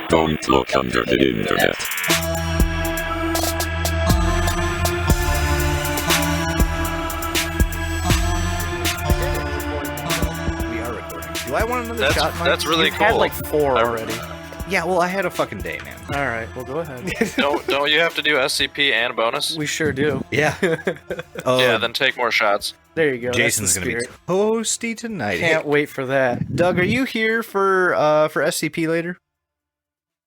Don't look under the internet. We are recording. Do I want another shot, Mike? That's really You cool. had like 4 already. Yeah, well, I had a fucking day, man. All right, well, go ahead. don't you have to do SCP and bonus? We sure do. Yeah. Yeah, then take more shots. There you go. Jason's going to be toasty tonight. Can't wait for that. Doug, are you here for SCP later?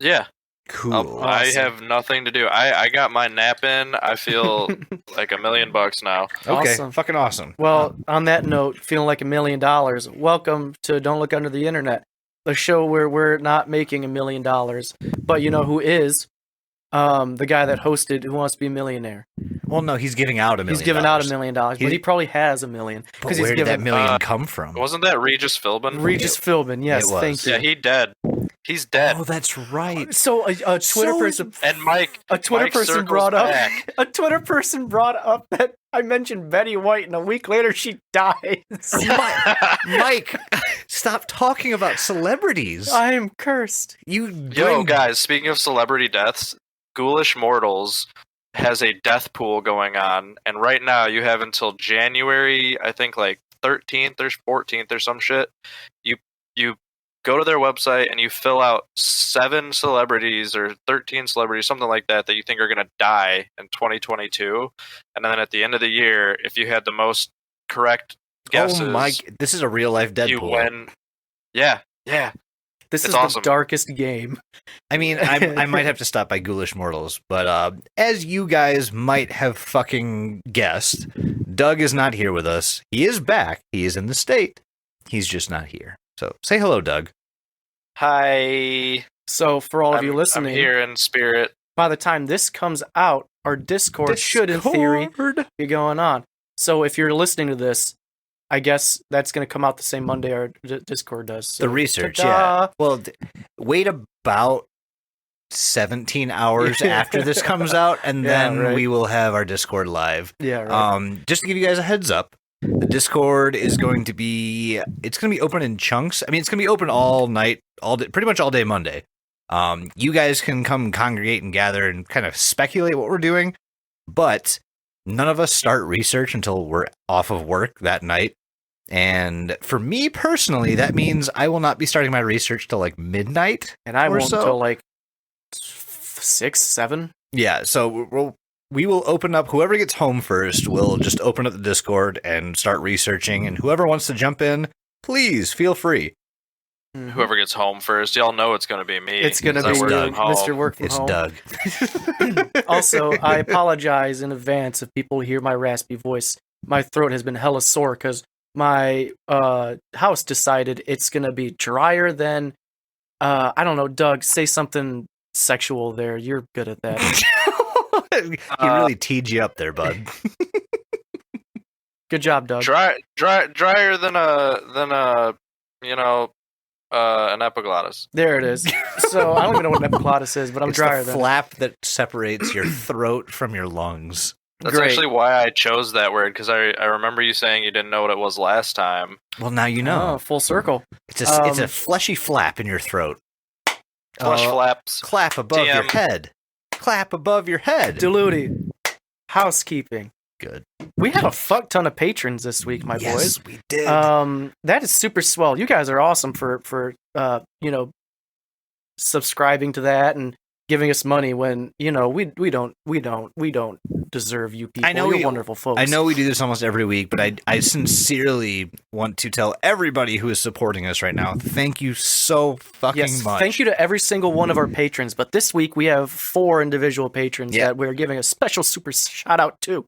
Yeah. Cool. I have nothing to do. I got my nap in. I feel like $1 million now. Okay, Awesome. fucking awesome. Well, on that note, feeling like $1 million, welcome to Don't Look Under the Internet, the show where we're not making $1 million. But you know who is? The guy that hosted Who Wants to Be a Millionaire. Well, no, he's giving out $1 million. He's giving out $1 million, but he probably has $1 million. But where did that million come from? Wasn't that Regis Philbin? Regis Philbin, yes, It was. thank you. Yeah, he dead. He's dead. Oh, that's right. So a Twitter person And Mike. A Twitter Mike person circles brought up back. a Twitter person brought up that I mentioned Betty White, and a week later she dies. Mike, stop talking about celebrities. I am cursed. You Yo, bring- guys, speaking of celebrity deaths, Ghoulish Mortals has a death pool going on, and right now you have until January, I think like 13th or 14th or some shit. You go to their website and you fill out 7 celebrities or 13 celebrities, something like that you think are going to die in 2022. And then at the end of the year, if you had the most correct guesses, Oh, Mike, this is a real life Deadpool. you win. Yeah. This It's is awesome. the darkest game. I mean, I might have to stop by Ghoulish Mortals, but as you guys might have fucking guessed, Doug is not here with us. He is back. He is in the state. He's just not here. So say hello, Doug. Hi. So for all of you I'm listening, here in spirit. by the time this comes out, our Discord should, in theory, be going on. So if you're listening to this, I guess that's going to come out the same Monday our Discord does. So, The research, ta-da! yeah. Well, wait about 17 hours after this comes out, and Yeah, then right. we will have our Discord live. Yeah, right. Just to give you guys a heads up, the Discord is going to be open in chunks. I mean, it's going to be open all night, all day, pretty much all day Monday. You guys can come congregate and gather and kind of speculate what we're doing, but none of us start research until we're off of work that night. And for me personally, that means I will not be starting my research till like midnight. And I or won't so. until like 6, 7. Yeah, so we will open up, whoever gets home first will just open up the Discord and start researching, and whoever wants to jump in, please feel free. Whoever gets home first, y'all know it's going to be me. It's going to 'cause I be work Doug. from home. Mr. Work from It's Home. Doug. Also, I apologize in advance if people hear my raspy voice. My throat has been hella sore because my house decided it's going to be drier than, I don't know, Doug, say something sexual there. You're good at that. He really teed you up there, bud. Good job, Doug. Drier than an epiglottis. There it is. So I don't even know what an epiglottis is, but I'm It's drier the than flap that separates your throat from your lungs. That's Great. actually why I chose that word, because I remember you saying you didn't know what it was last time. Well, now you know. Oh, full circle. It's a fleshy flap in your throat. Flush flaps. Clap above your TM. head. Clap above your head. Diluti. Housekeeping. Good. We have a fuck ton of patrons this week, my Yes, boys. we did. That is super swell. You guys are awesome for subscribing to that and giving us money when we don't deserve you people. I know You're wonderful folks. I know we do this almost every week, but I sincerely want to tell everybody who is supporting us right now, thank you so fucking much. Thank you to every single one of our patrons. But this week we have 4 individual patrons that we're giving a special super shout out to.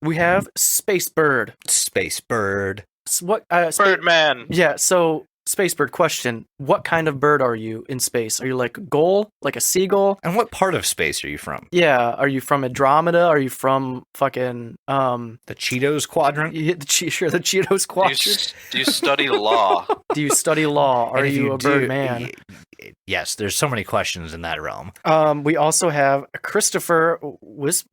We have Space Bird. Space Bird. Birdman. Yeah, so Space Bird, question. What kind of bird are you in space? Are you like a gull? Like a seagull? And what part of space are you from? Yeah, are you from Andromeda? Are you from fucking The Cheetos Quadrant? the Cheetos Do quadrant? you study law? Do you study law? Are And if you a do, bird man? yes, there's so many questions in that realm. We also have Christopher It's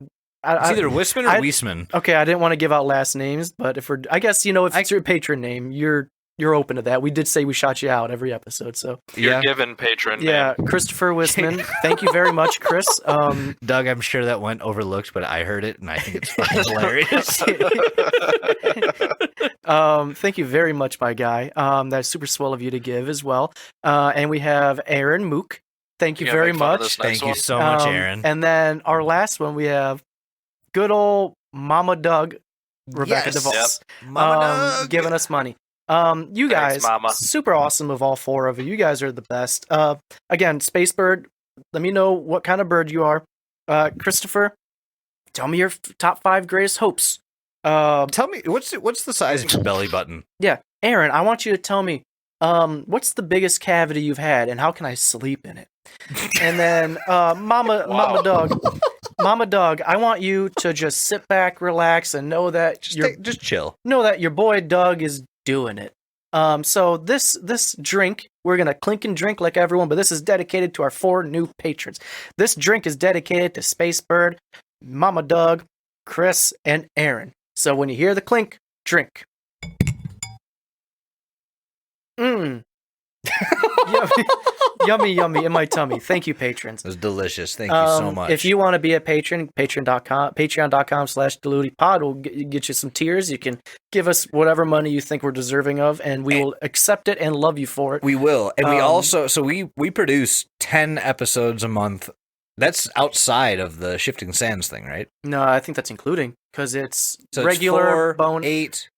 either Wisman or Wiesman. Okay, I didn't want to give out last names, but if it's your patron name, you're open to that. We did say we shot you out every episode, so You're given patron yeah, name. Christopher Wisman. Thank you very much, Chris. Doug, I'm sure that went overlooked, but I heard it and I think it's fucking hilarious. Thank you very much, my guy. That's super swell of you to give as well. And we have Aaron Mook. Thank you very much. Thank you so much, Aaron. And then our last one, we have good old Mama Doug, Rebecca Yes. DeVos, Mama Doug. giving us money. You guys, Thanks, Mama. super awesome of all four of you. You guys are the best. Again, Space Bird, let me know what kind of bird you are. Christopher, tell me your top 5 greatest hopes. Tell me, what's the size of your belly button? Yeah, Aaron, I want you to tell me, what's the biggest cavity you've had, and how can I sleep in it? And then, Mama Doug, I want you to just sit back, relax, and know that just chill. Know that your boy Doug is doing it. So this drink, we're gonna clink and drink like everyone, but this is dedicated to our 4 new patrons. This drink is dedicated to Space Bird, Mama Doug, Chris, and Aaron. So when you hear the clink, drink. Yummy in my tummy. Thank you, patrons. It was delicious. Thank you so much. If you want to be a patron, patreon.com/deludipod will get you some tiers. You can give us whatever money you think we're deserving of, and we will accept it and love you for it. We will. And we also, so we produce 10 episodes a month. That's outside of the Shifting Sands thing, right? No, I think that's including, because it's So regular it's 4, bone 8,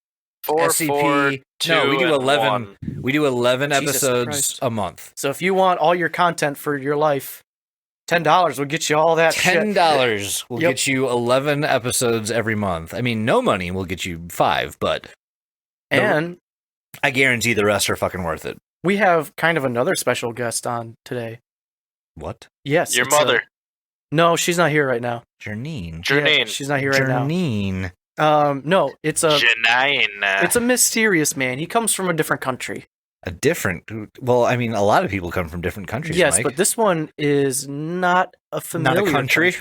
4, SCP. 4, 2, No, we do and 11. 1. We do 11 Jesus episodes Christ. a month. So if you want all your content for your life, $10 will get you all that shit. $10 will Yep. get you 11 episodes every month. I mean, no money will get you 5, but And I guarantee the rest are fucking worth it. we have kind of another special guest on today. What? Yes. Your it's mother. No, she's not here right now. Janine. Janine. Yeah, she's not here right now. Janine. No, it's a Janine. mysterious man. He comes from a different country. A different. Well, I mean, a lot of people come from different countries. Yes, Mike. but this one is not a familiar country?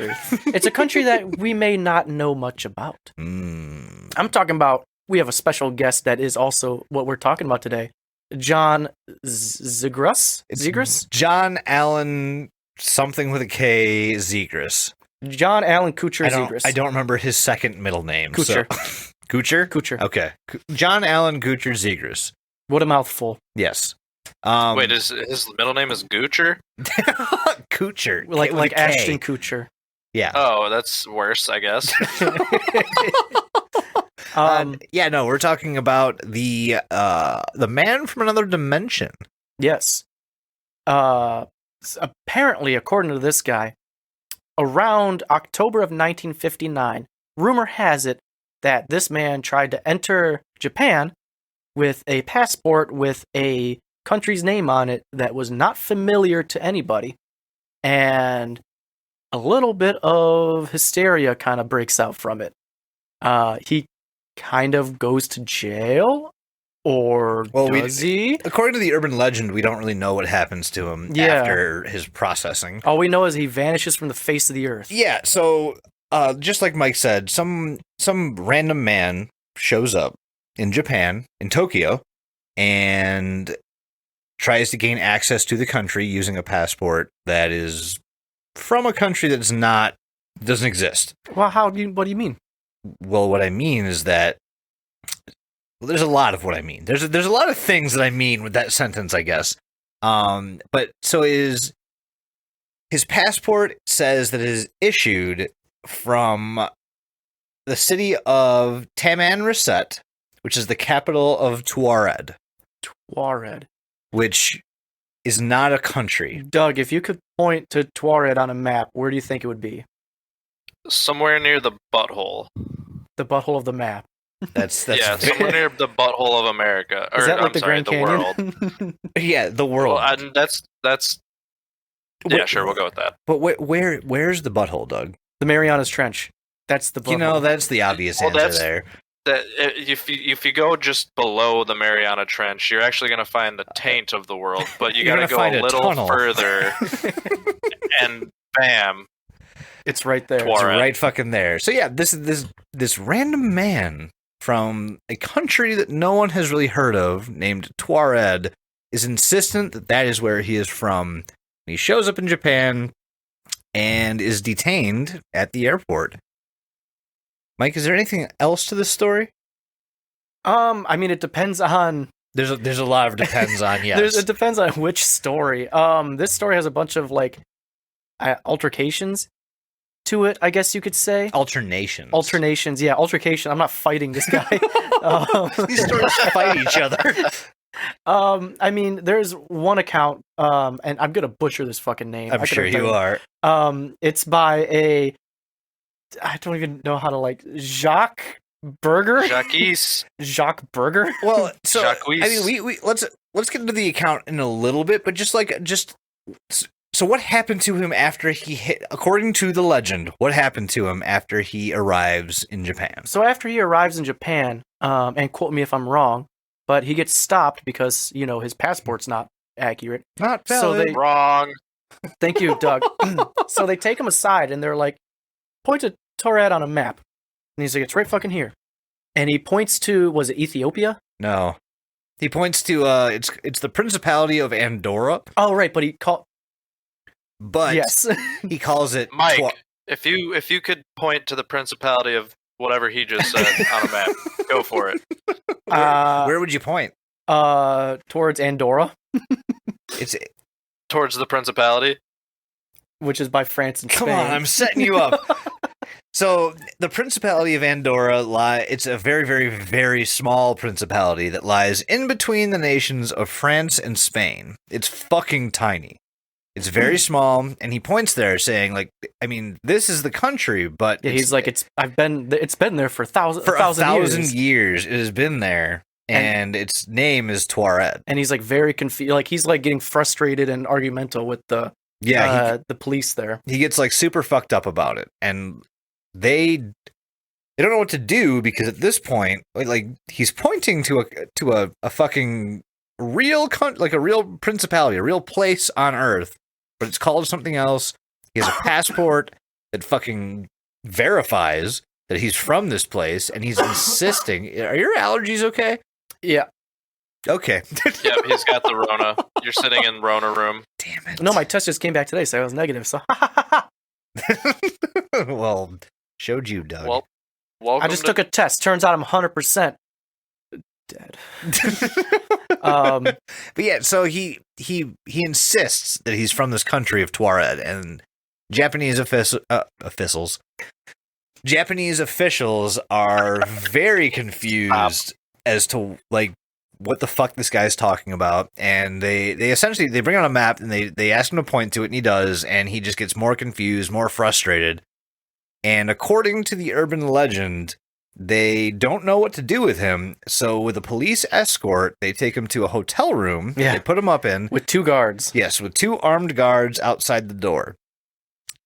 It's a country that we may not know much about. Mm. I'm talking about, we have a special guest that is also what we're talking about today. John Zegrus? It's Zegrus? John Allen something with a K, Zegrus. John Allen Kuchar Zegrus. I don't remember his second middle name. Kuchar. So. Kuchar? Kuchar. Okay. John Allen Kuchar Zegrus. What a mouthful. Yes. Wait, his middle name is Goocher? Kuchar. Like with a K. Ashton Kutcher. Yeah. Oh, that's worse, I guess. Yeah, no, we're talking about the man from another dimension. Yes. Apparently, according to this guy, around October of 1959, rumor has it that this man tried to enter Japan with a passport with a country's name on it that was not familiar to anybody. And a little bit of hysteria kind of breaks out from it. He kind of goes to jail, or does he? According to the urban legend, we don't really know what happens to him after his processing. All we know is he vanishes from the face of the earth. Yeah, so just like Mike said, some random man shows up in Japan, in Tokyo, and tries to gain access to the country using a passport that is from a country that's doesn't exist. Well, what do you mean? Well, what I mean is that there's a lot of what I mean. There's a lot of things that I mean with that sentence, I guess. But so his passport says that it is issued from the city of Tamanrasset, which is the capital of Tuareg. Tuareg. Which is not a country. Doug, if you could point to Tuareg on a map, where do you think it would be? Somewhere near the butthole. The butthole of the map. That's Yeah, somewhere near the butthole of America. Or, Is that like I'm the sorry, Grand the Canyon? world. Yeah, the world. Well, and that's yeah, sure, we'll go with that. But where's the butthole, Doug? The Marianas Trench. That's the butthole. You know, that's the obvious answer there. that if you go just below the Mariana Trench, you're actually going to find the taint of the world, but you got You're to gonna go find a a little tunnel. further, and bam, It's right there. Tuareg. It's right fucking there. So yeah, this random man from a country that no one has really heard of, named Tuareg, is insistent that that is where he is from. He shows up in Japan and is detained at the airport. Mike, is there anything else to this story? I mean, it depends on. There's a lot of depends on, yes. It depends on which story. This story has a bunch of like altercations to it, I guess you could say. Alternations. Alternations, yeah, altercation. I'm not fighting this guy. These stories fight each other. I mean, there's one account, and I'm gonna butcher this fucking name. I'm sure you are. It's by I don't even know how to Jacques Berger. Jacques Berger. Well, so Jacques. I mean, we let's get into the account in a little bit, but so what happened to him after he hit? According to the legend, what happened to him after he arrives in Japan? So after he arrives in Japan, and quote me if I'm wrong, but he gets stopped because his passport's not accurate. Not So valid. they- Wrong. Thank you, Doug. So they take him aside and they're like, point to Torad on a map. And he's like, it's right fucking here. And he points to, was it Ethiopia? No, he points to it's the Principality of Andorra, Oh, right, but he called. but Yes. he calls it Mike, Twa- if you could point to the principality of whatever he just said on a map, go for it. Where would you point? Towards Andorra, It's Towards the principality. which is by France and come Spain. on, I'm setting you up. So the Principality of Andorra it's a very, very, very small principality that lies in between the nations of France and Spain. It's fucking tiny. It's very small, and he points there saying, I mean, this is the country, but Yeah, he's like, it's been there for a thousand years. years. It has been there, and its name is Tuareg. And he's like very confused. Like he's like getting frustrated and argumental with the the police there. He gets super fucked up about it, and they don't know what to do because at this point, he's pointing to a fucking real a real principality, a real place on Earth, but it's called something else. He has a passport that fucking verifies that he's from this place, and he's insisting. Are your allergies okay? Yeah. Okay. Yep, he's got the Rona. You're sitting in Rona room. Damn it. No, my test just came back today, so I was negative. So Well, showed you, Doug. Well, welcome I just took a test. Turns out I'm 100% dead. But yeah, so he insists that he's from this country of Tuareg, and Japanese officials are very confused as to what the fuck this guy's talking about, and they essentially bring out a map and they ask him to point to it, and he does, and he just gets more confused, more frustrated. And according to the urban legend, they don't know what to do with him, so with a police escort, they take him to a hotel room. Yeah. They put him up in. with 2 guards. Yes, with 2 armed guards outside the door.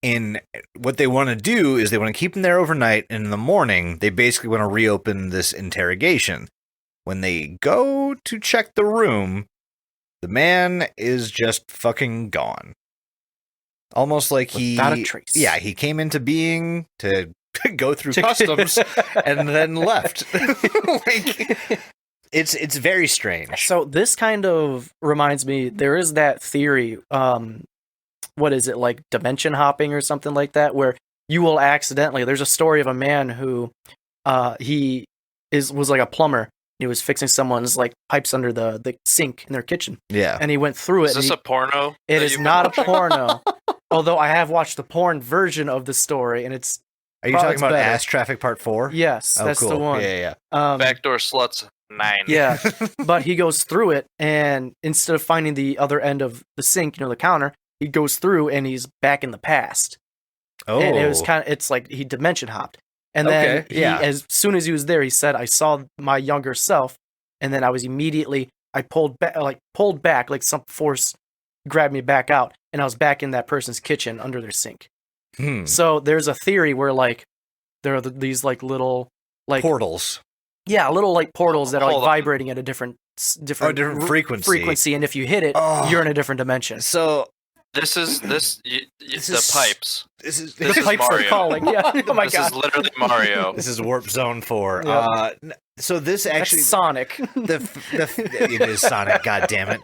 And what they want to do is they want to keep him there overnight, and in the morning, they basically want to reopen this interrogation. When they go to check the room, the man is just fucking gone. Almost like Without a trace. Yeah, he came into being to go through customs and then left. It's very strange. So this kind of reminds me, there is that theory, what is it, like dimension hopping or something like that, where you will accidentally, there's a story of a man who was like a plumber. He was fixing someone's pipes under the sink in their kitchen, Yeah. and he went through it. Is this a porno? It that is you've been not a watching? porno. Although I have watched the porn version of the story, and it's Are you Oh, talking it's about better. Ass Traffic Part 4? yes, Oh, that's cool. the one. Yeah. Backdoor Sluts 9. Yeah, but he goes through it, and instead of finding the other end of the sink, the counter, he goes through and he's back in the past. Oh. And it was it's like he dimension hopped. And then Okay, yeah. as soon as he was there, he said, I saw my younger self, and then I was I pulled back, like some force grabbed me back out, and I was back in that person's kitchen under their sink. Hmm. So there's a theory where there are these little Portals. Yeah, little like portals that are like Hold on. vibrating at a different different frequency. and if you hit it, you're in a different dimension. So This is This the pipes. this is This The is pipes Mario. are calling. Yeah. Oh my This god. is literally Mario. this is Warp Zone 4. Yep. So this That's actually Sonic. it is Sonic. God damn it.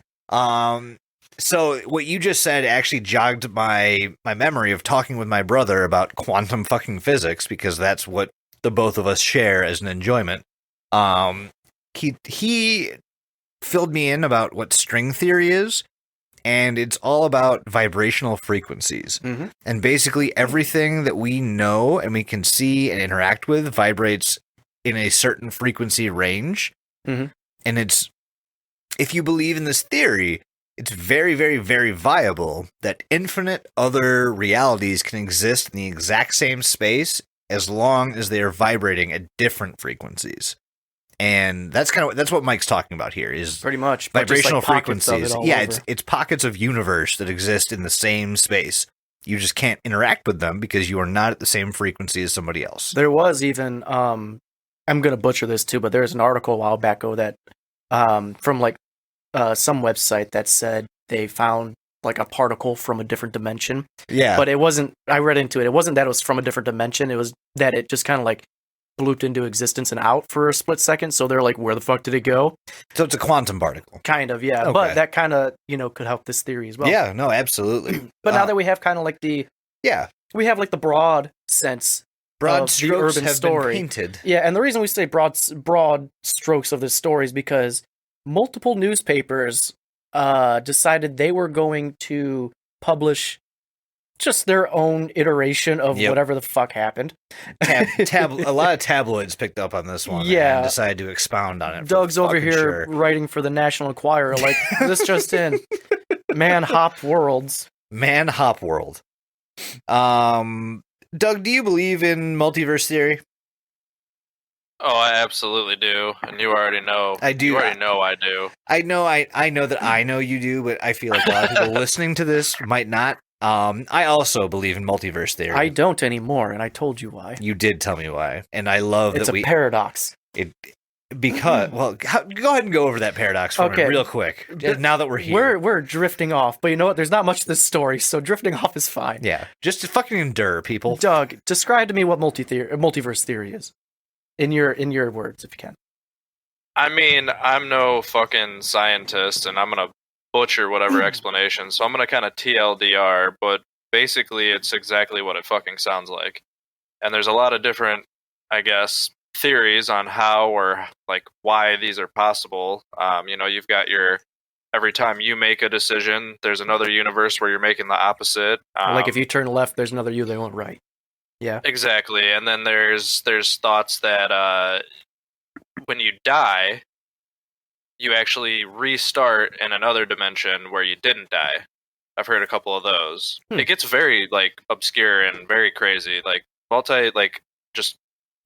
So what you just said actually jogged my memory of talking with my brother about quantum fucking physics, because that's what the both of us share as an enjoyment. He filled me in about what string theory is, and it's all about vibrational frequencies. Mhm. And basically everything that we know and we can see and interact with vibrates in a certain frequency range. Mhm. And it's, if you believe in this theory, it's very, very, very viable that infinite other realities can exist in the exact same space as long as they are vibrating at different frequencies. And that's what Mike's talking about here is Pretty much. But just, vibrational like, pockets of it frequencies. all Yeah, over. it's pockets of universe that exist in the same space. You just can't interact with them because you are not at the same frequency as somebody else. There was even I'm gonna butcher this too, but there was an article a while back ago that from like some website that said they found like a particle from a different dimension. Yeah. But it wasn't, I read into it, it wasn't that it was from a different dimension, it was that it just kind of like blooped into existence and out for a split second, so they're like, where the fuck did it go? So it's a quantum particle. Kind of, yeah. Okay. But that kind of, could help this theory as well. Yeah, no, absolutely. But now that we have kind of like we have like the broad sense broad of the strokes urban have story. been painted. Yeah, and the reason we say broad strokes of this story is because multiple newspapers decided they were going to publish just their own iteration of Yep. whatever the fuck happened. A lot of tabloids picked up on this one Yeah. and decided to expound on it. for Doug's over fucking here sure. writing for the National Enquirer, like, this just in. Man hop worlds. Man Hop World. Doug, do you believe in multiverse theory? Oh, I absolutely do, and you already know. I do. You already know I do. I know that I know you do, but I feel like a lot of people listening to this might not. I also believe in multiverse theory. I don't anymore, and I told you why. You did tell me why, and I love It's that a paradox. because go ahead and go over that paradox for me Okay. real quick. Now that we're here, We're drifting off, but you know what? There's not much to this story, so drifting off is fine. yeah, just to fucking endure, people. Doug, describe to me what multiverse theory is, in your words, if you can. I mean, I'm no fucking scientist, and I'm gonna butcher whatever explanation, so I'm gonna kind of TLDR, but basically it's exactly what it fucking sounds like. And there's a lot of different, I guess, theories on how or like why these are possible. You've got your, every time you make a decision, there's another universe where you're making the opposite. Like if you turn left, there's another you that went right. Yeah. Exactly, and then there's thoughts that when you die, you actually restart in another dimension where you didn't die. I've heard a couple of those. It gets very like obscure and very crazy. Like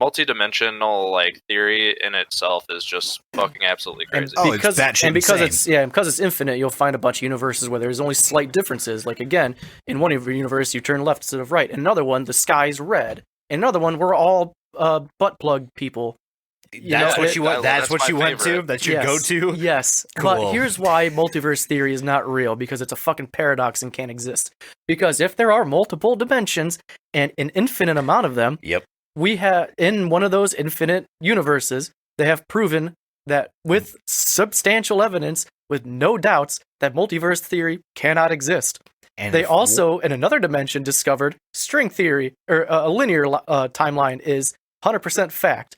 multi-dimensional like theory in itself is just fucking absolutely crazy. Oh, it's batshit because it's infinite, you'll find a bunch of universes where there's only slight differences. Like again, in one universe you turn left instead of right. In another one, the sky's red. In another one, we're all butt plug people. That's what you want. That's what my you went to. favorite. That's your go-to. Yes. Cool. But here's why multiverse theory is not real, because it's a fucking paradox and can't exist. Because if there are multiple dimensions and an infinite amount of them, Yep. we have in one of those infinite universes, they have proven that with substantial evidence, with no doubts, that multiverse theory cannot exist. And They also, in another dimension, discovered string theory, or a linear timeline is 100% fact.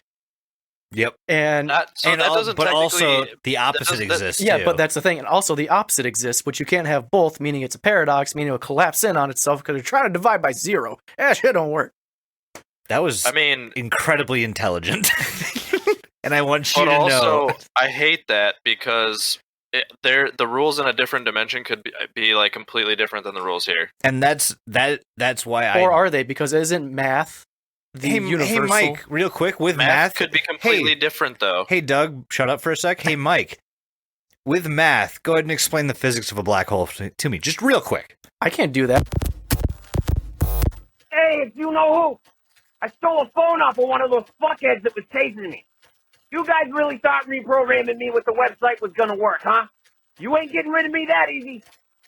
Yep. And That doesn't but also technically- the opposite that- exists. yeah, too. but that's the thing. And also the opposite exists, which you can't have both, meaning it's a paradox, meaning it'll collapse in on itself because you're trying to divide by zero. That shit don't work. that was I mean, incredibly intelligent. And I want you but to also know. I hate that because the rules in a different dimension could be like completely different than the rules here. And that's why Or are they? Because isn't math the universal? Hey, Mike, real quick, with Math math could be completely different though. Hey, Doug, shut up for a sec. Hey, Mike, with math, go ahead and explain the physics of a black hole to me, just real quick. I can't do that. Hey, if you know who, I stole a phone off of one of those fuckheads that was chasing me. You guys really thought reprogramming me with the website was gonna work, huh? You ain't getting rid of me that easy.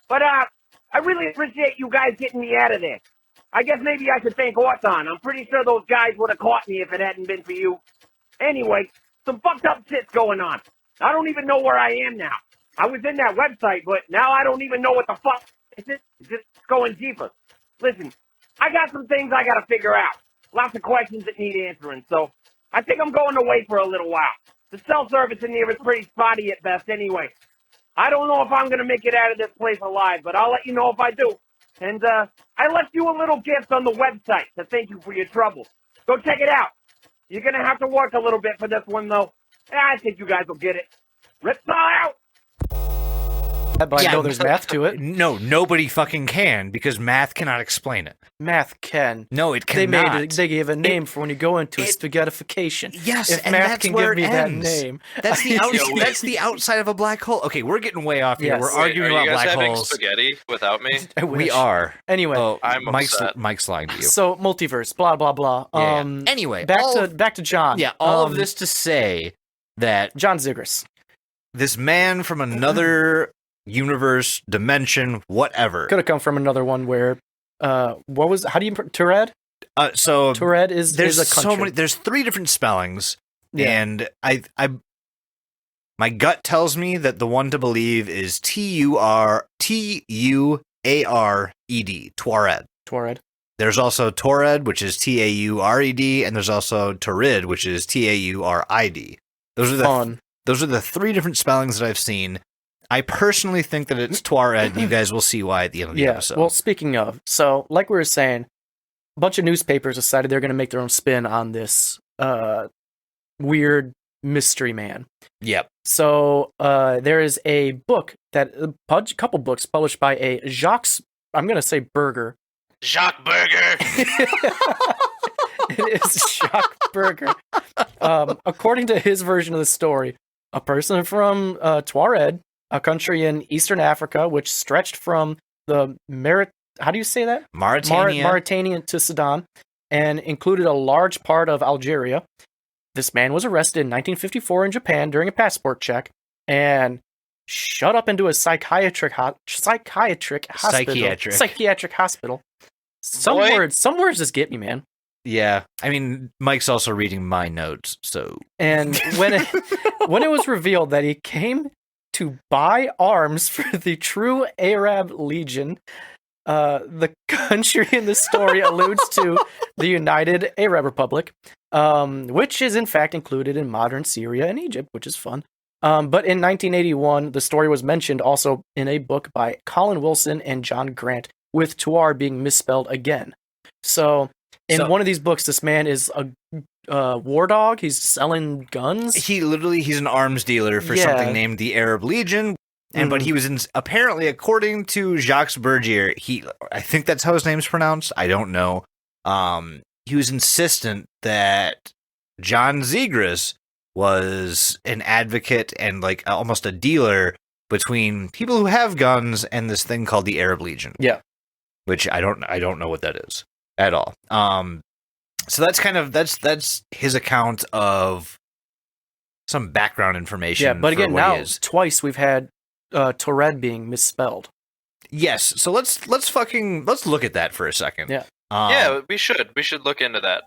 But, I really appreciate you guys getting me out of there. I guess maybe I should thank Orthon. I'm pretty sure those guys would have caught me if it hadn't been for you. Anyway, some fucked up shit's going on. I don't even know where I am now. I was in that website, but now I don't even know what the fuck. It's just going deeper. Listen, I got some things I gotta figure out. Lots of questions that need answering, so I think I'm going away for a little while. The cell service in here is pretty spotty at best anyway. I don't know if I'm gonna make it out of this place alive, but I'll let you know if I do. And, I left you a little gift on the website to thank you for your trouble. Go check it out. You're gonna have to work a little bit for this one, though. I think you guys will get it. Ripsaw out! But I know there's math to it. No, nobody fucking can, because math cannot explain it. Math can. No, it cannot. They gave a name for when you go into spaghettification. Yes, if and math that's can where give it me that ends. name. That's the that's the outside of a black hole. Okay, we're getting way off here. Yes. We're arguing Are about you guys black having holes. spaghetti without me? I We wish. are. Anyway, Oh, I'm Mike's upset. lying to you. so multiverse, blah blah blah. Yeah. Anyway, back to John. Yeah, all of this to say that John Zegrus this man from another universe, dimension, whatever. could have come from another one where, how do you Tured? So Tured is there's a country. so many. There's 3 different spellings, Yeah. and my gut tells me that the one to believe is Tuared, Tuared. Tured. There's also Tored, which is Taured, and there's also Turid, which is Taurid. Those are the Fun. Those are the 3 different spellings that I've seen. I personally think that it's Tuared. You guys will see why at the end of the episode. Well, speaking of, so like we were saying, a bunch of newspapers decided they're going to make their own spin on this weird mystery man. Yep. So there is a book a couple books published by a Jacques. I'm going to say Berger. Jacques Burger. It is Jacques Berger. According to his version of the story, a person from Tuared, a country in Eastern Africa, which stretched from the how do you say that? Mauritania to Sudan, and included a large part of Algeria. This man was arrested in 1954 in Japan during a passport check and shut up into a psychiatric hospital. Some Boy. words just get me, man. Yeah. I mean, Mike's also reading my notes, so. And when it was revealed that he came to buy arms for the true Arab Legion, the country in the story alludes to the United Arab Republic, which is in fact included in modern Syria and Egypt, which is fun. But in 1981, the story was mentioned also in a book by Colin Wilson and John Grant, with Tuar being misspelled again. So in one of these books, this man is a war dog. He's selling guns. He's an arms dealer for something named the Arab Legion. And but he was apparently, according to Jacques Bergier, I think that's how his name's pronounced. I don't know. He was insistent that John Zegrus was an advocate and like almost a dealer between people who have guns and this thing called the Arab Legion. Yeah, which I don't know what that is at all. So that's that's his account of some background information. Yeah, but again, for what now he is. twice we've had Tured being misspelled. Yes, so let's look at that for a second. Yeah. Yeah, we should look into that.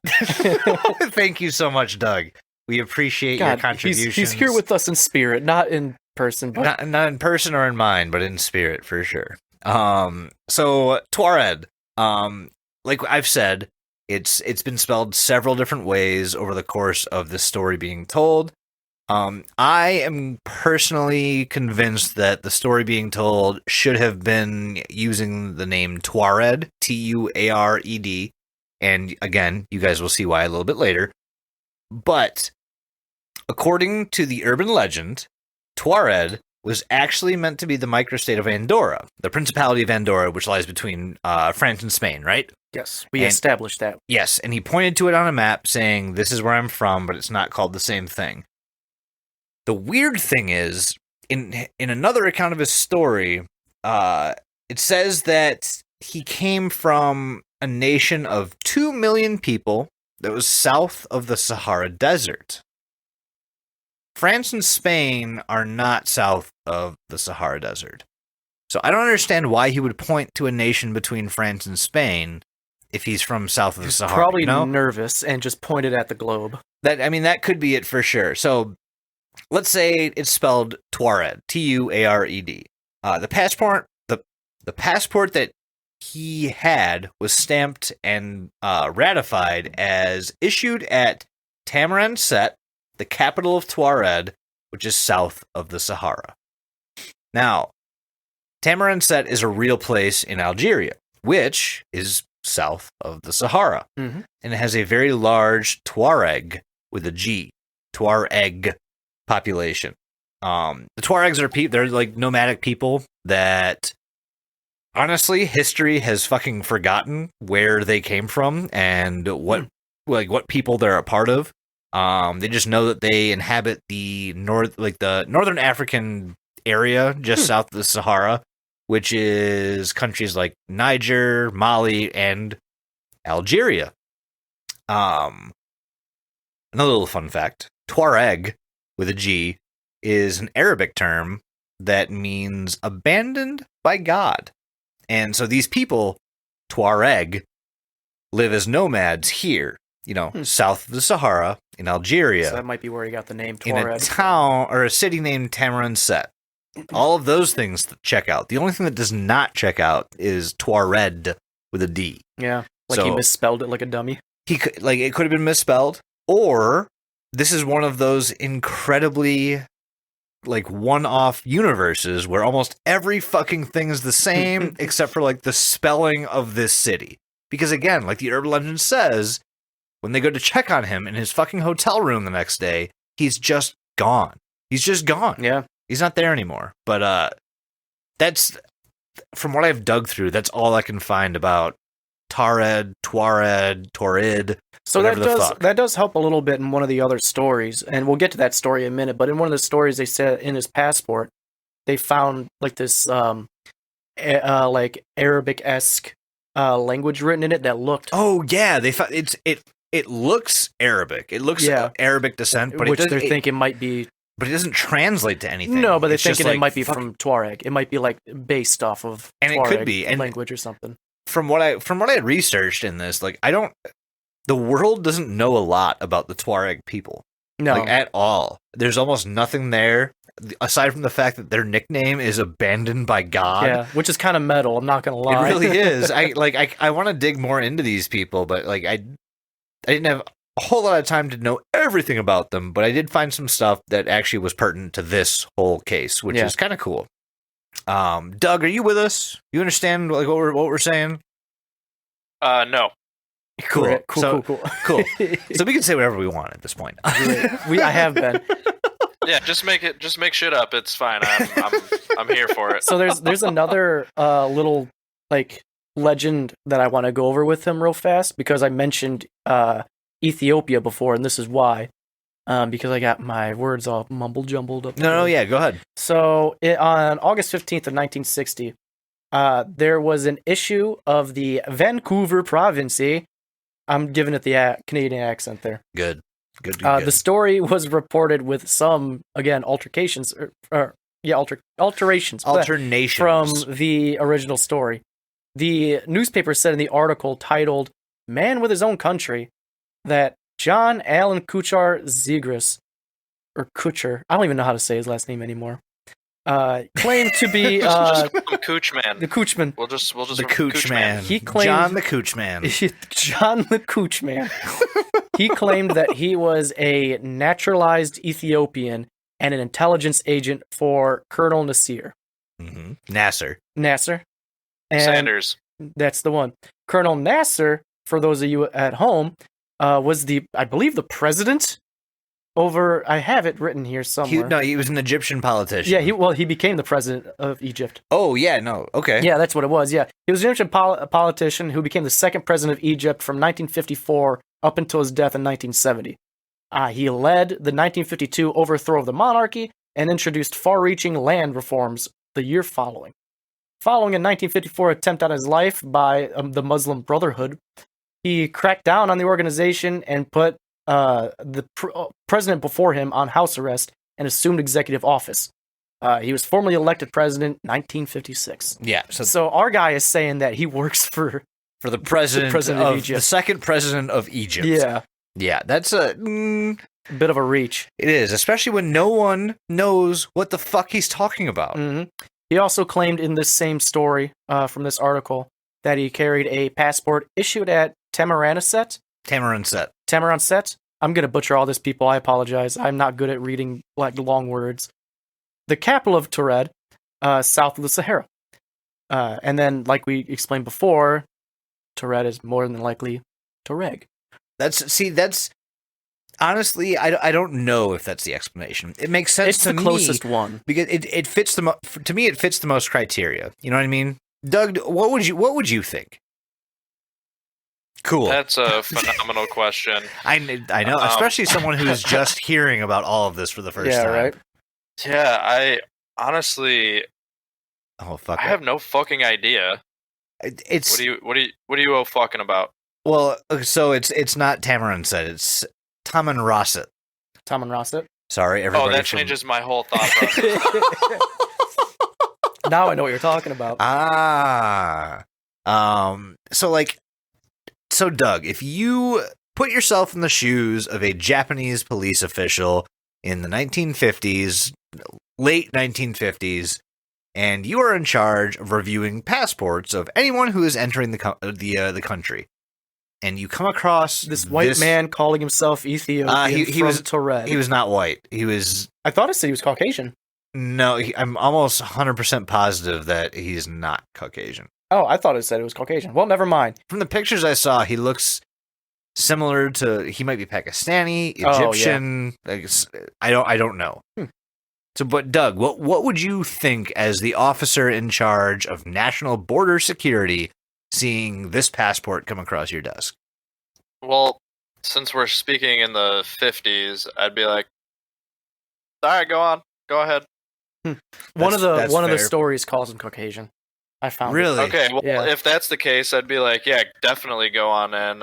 Thank you so much, Doug. We appreciate your contributions. He's here with us in spirit, not in person, but not in person or in mind, but in spirit for sure. So Tuared, like I've said, it's been spelled several different ways over the course of this story being told. I am personally convinced that the story being told should have been using the name Tuared, Tuared, and again, you guys will see why a little bit later. But according to the urban legend, Tuared was actually meant to be the microstate of Andorra, the Principality of Andorra, which lies between France and Spain, right? yes, we established that. Yes, and he pointed to it on a map saying, this is where I'm from, but it's not called the same thing. The weird thing is, in another account of his story, it says that he came from a nation of 2 million people that was south of the Sahara Desert. France and Spain are not south of the Sahara Desert. So I don't understand why he would point to a nation between France and Spain if he's from south of the Sahara. Probably you know? nervous and just pointed at the globe. That could be it for sure. So let's say it's spelled Tuared, Tuared. The passport that he had was stamped and ratified as issued at Tamanrasset, the capital of Tuared, which is south of the Sahara. Now, Tamanrasset is a real place in Algeria, which is south of the Sahara, Mhm. and it has a very large Tuareg with a G, Tuareg population. The Tuaregs are they're like nomadic people that honestly history has fucking forgotten where they came from and what people they're a part of. They just know that they inhabit the northern African area just south of the Sahara, which is countries like Niger, Mali, and Algeria. Another little fun fact: Tuareg with a G is an Arabic term that means abandoned by God. And so these people, Tuareg, live as nomads here, south of the Sahara in Algeria. So that might be where he got the name In a Tuareg. town or a city named Tamanrasset. All of those things check out. The only thing that does not check out is Tuared with a D. Yeah, like he So- misspelled it like a dummy. He could, it could have been misspelled, or this is one of those incredibly one-off universes where almost every fucking thing is the same except for the spelling of this city. Because again, like the urban legend says, when they go to check on him in his fucking hotel room the next day, he's just gone. He's just gone. Yeah. He's not there anymore. But that's, from what I've dug through, that's all I can find about Tuared. So whatever the fuck. that does help a little bit in one of the other stories, and we'll get to that story in a minute. But in one of the stories, they said in his passport, they found this Arabic-esque language written in it that looked, Oh yeah, they found it looks Arabic. It looks Arabic descent, but which it they're doesn't. thinking might be But it doesn't translate to anything. no, but they're It's just thinking it like, might be fuck- from Tuareg. It might be based off of And it Tuareg could be, and- language or something. From what I had researched in this, the world doesn't know a lot about the Tuareg people, No, at all. There's almost nothing there aside from the fact that their nickname is abandoned by God. yeah, which is kind of metal. I'm not gonna lie. It really is. I want to dig more into these people, but I didn't have a whole lot of time to know everything about them, but I did find some stuff that actually was pertinent to this whole case, which Yeah. is kind of cool. Doug, are you with us? You understand what we're saying? No. Cool. Great. So Cool. cool. So we can say whatever we want at this point. Great. I have been. Yeah, just make shit up. It's fine. I'm here for it. So there's another little legend that I want to go over with him real fast because I mentioned Ethiopia before, and this is why. Because I got my words all mumble jumbled up. No, yeah, go ahead. So on August 15th of 1960, there was an issue of the Vancouver province. I'm giving it the Canadian accent there. Good. The story was reported with some, again, alterations Alternations from the original story. The newspaper said in the article titled "Man with His Own Country" that John Allen Kuchar Zegrus, or Kuchar, I don't even know how to say his last name anymore, claimed to be Just call him Cooch Man. the Coochman. We'll just the Cooch Man. He claimed- John the Cooch Man. John the Coochman. He claimed that he was a naturalized Ethiopian and an intelligence agent for Colonel Nasser. Nasser. Nasser. And Sanders. that's the one. Colonel Nasser, for those of you at home, was I believe the president over, I have it written here somewhere. He was an Egyptian politician. Yeah, he became the president of Egypt. Oh, yeah, no, okay. Yeah, that's what it was. Yeah, he was an Egyptian politician who became the second president of Egypt from 1954 up until his death in 1970. He led the 1952 overthrow of the monarchy and introduced far-reaching land reforms the year following. Following a 1954 attempt on his life by the Muslim Brotherhood, he cracked down on the organization and put the president before him on house arrest and assumed executive office. He was formally elected president in 1956. Yeah. So our guy is saying that he works for the president of Egypt. the second president of Egypt. Yeah. Yeah, that's a bit of a reach. It is, especially when no one knows what the fuck he's talking about. Mm-hmm. He also claimed in this same story from this article that he carried a passport issued at Tamanrasset. I'm going to butcher all this, people. I apologize. I'm not good at reading like long words. The capital of Taured, south of the Sahara. And then, like we explained before, Taured is more than likely Tuareg. That's honestly, I don't know if that's the explanation. It makes sense it's to me. It's the closest one because it fits to me. It fits the most criteria. You know what I mean, Doug? What would you think? Cool. That's a phenomenal question. I know, especially someone who's just hearing about all of this for the first time. Right. Yeah, I honestly, I have no fucking idea. It's what are you all fucking about? Well, so it's not Tamanrasset, it's Tamanrasset. Tamanrasset. Sorry, everybody. Oh, that changes my whole thought process. Now I know what you're talking about. So Doug, if you put yourself in the shoes of a Japanese police official in the 1950s, late 1950s, and you are in charge of reviewing passports of anyone who is entering the country, and you come across this white man calling himself Ethiopian he was Taured. He was not white. He was. I thought it said he was Caucasian. No, I'm almost 100% positive that he's not Caucasian. Oh, I thought it said it was Caucasian. Well, never mind. From the pictures I saw, he looks similar to. He might be Pakistani, Egyptian. Oh, yeah. I don't know. So, but Doug, what would you think as the officer in charge of national border security, seeing this passport come across your desk? Well, since we're speaking in the 50s, I'd be like, all right, go ahead. One of the stories calls him Caucasian. I found really? Okay, well, if that's the case, I'd be like, yeah, definitely go on and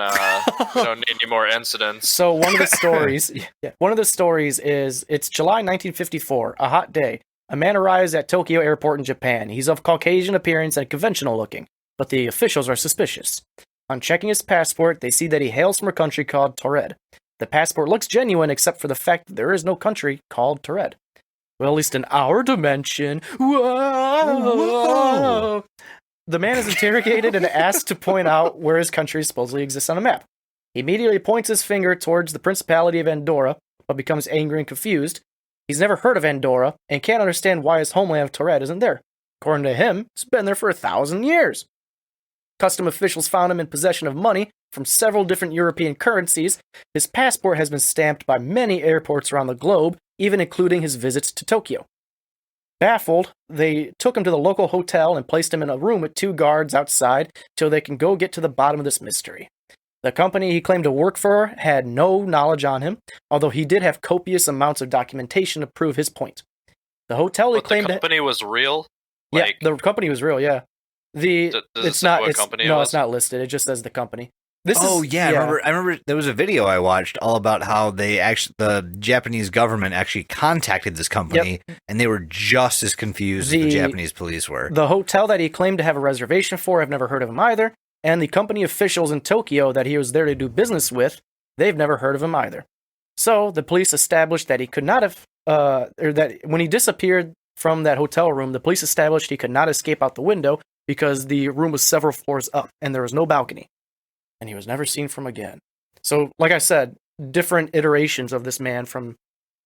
don't need any more incidents. So one of the stories is it's July 1954, a hot day. A man arrives at Tokyo Airport in Japan. He's of Caucasian appearance and conventional looking, but the officials are suspicious. On checking his passport, they see that he hails from a country called Taured. The passport looks genuine except for the fact that there is no country called Taured. Well, at least in our dimension. Whoa! The man is interrogated and asked to point out where his country supposedly exists on a map. He immediately points his finger towards the Principality of Andorra, but becomes angry and confused. He's never heard of Andorra and can't understand why his homeland of Taured isn't there. According to him, it's been there for 1,000 years. Custom officials found him in possession of money from several different European currencies. His passport has been stamped by many airports around the globe, even including his visits to Tokyo. Baffled, they took him to the local hotel and placed him in a room with 2 guards outside till they can go get to the bottom of this mystery. The company he claimed to work for had no knowledge on him, although he did have copious amounts of documentation to prove his point. The hotel he claimed the company was real? Yeah, the company was real, yeah. It's not listed. It just says the company. I remember there was a video I watched all about how the Japanese government actually contacted this company, and they were just as confused as the Japanese police were. The hotel that he claimed to have a reservation for, I've never heard of him either, and the company officials in Tokyo that he was there to do business with, they've never heard of him either. So the police established that he could not have, or that when he disappeared from that hotel room, the police established he could not escape out the window because the room was several floors up and there was no balcony. And he was never seen from again. So, like I said, different iterations of this man from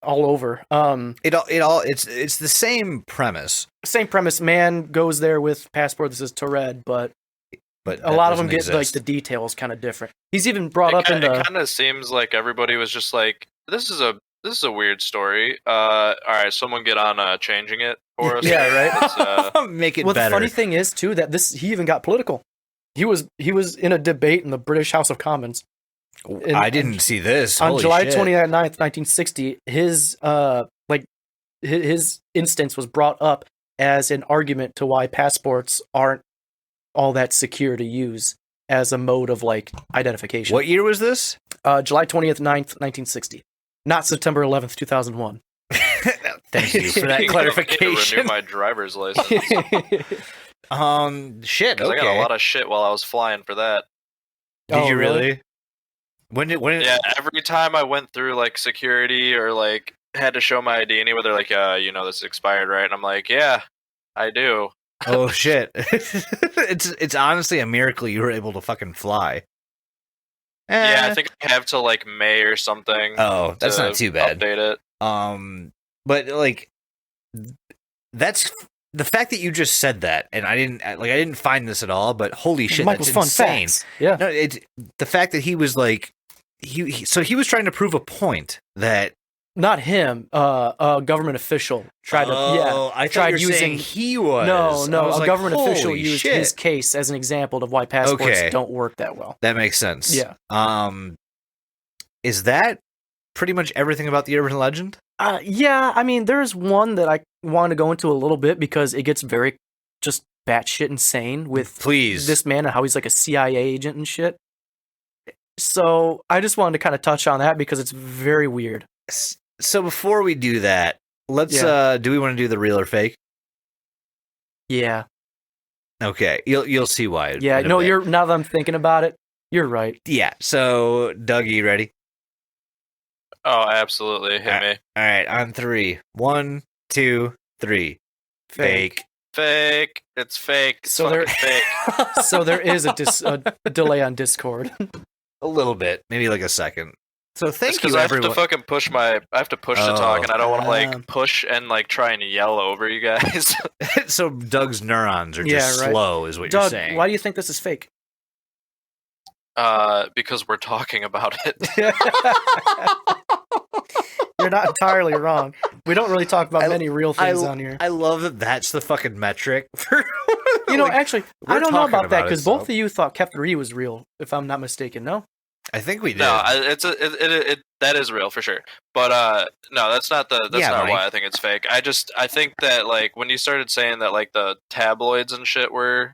all over. It's the same premise. Same premise. Man goes there with passport that says Taured, but a lot of them get like the details kind of different. He's even brought up in the. It kind of seems like everybody was just like, this is a weird story. All right, someone get on changing it for us. Yeah, right. Make it better. Well, the funny thing is too that he even got political. He was in a debate in the British House of Commons. I didn't see this. On July 29th, 1960, his instance was brought up as an argument to why passports aren't all that secure to use as a mode of identification. What year was this? July 20th, 9th, 1960. Not September 11th, 2001. Thank you for that I need to clarification. renew my driver's license. Shit. 'Cause Okay. I got a lot of shit while I was flying for that. Did Oh, you really? really? When? Yeah, every time I went through like security or like had to show my ID anywhere, they're like, this is expired, right? And I'm like, yeah, I do. Oh shit! It's honestly a miracle you were able to fucking fly. Yeah, Eh. I think I have till like May or something. Oh, that's to not too bad. Update it. But like, that's the fact that you just said that, and I didn't find this at all. But holy shit, Michael's that's fun insane. facts. Yeah. No, it's the fact that he was like, so he was trying to prove a point that. Not him. A government official tried to. Oh, I thought tried you were saying using. he was. No. I was A like, government official holy used shit. his case as an example of why passports Okay. don't work that well. That makes sense. Yeah. Is that pretty much everything about the urban legend? Yeah. I mean, there's one that I want to go into a little bit because it gets very just batshit insane with Please. this man and how he's like a CIA agent and shit. So I just wanted to kind of touch on that because it's very weird. So before we do that, let's do we want to do the real or fake? Yeah. Okay, you'll see why. Yeah. in a No, bit. now that I'm thinking about it, you're right. Yeah. So Doug, you ready? Oh, absolutely. Hit me. All right, on 3. 1, 2, 3. Fake. Fake. It's fake. It's So there- fucking fake. So there is a delay on Discord. A little bit, maybe like a second. So thank Because you, I have everyone. to fucking push I have to push to Oh. talk, and I don't want to Um, like push and like try and yell over you guys. So Doug's neurons are Yeah, just right. slow, is what you're Doug, saying. why do you think this is fake? Because we're talking about it. You're not entirely wrong. We don't really talk about many real things on here. I love that that's the fucking metric. For You know, like, actually, I we're don't know talking about that about it, because so- both of you thought Kept 3 was real, if I'm not mistaken. No? I think we did. No, that is real for sure. But no, that's not Yeah, not Mike. why I think it's fake. I think that like when you started saying that like the tabloids and shit were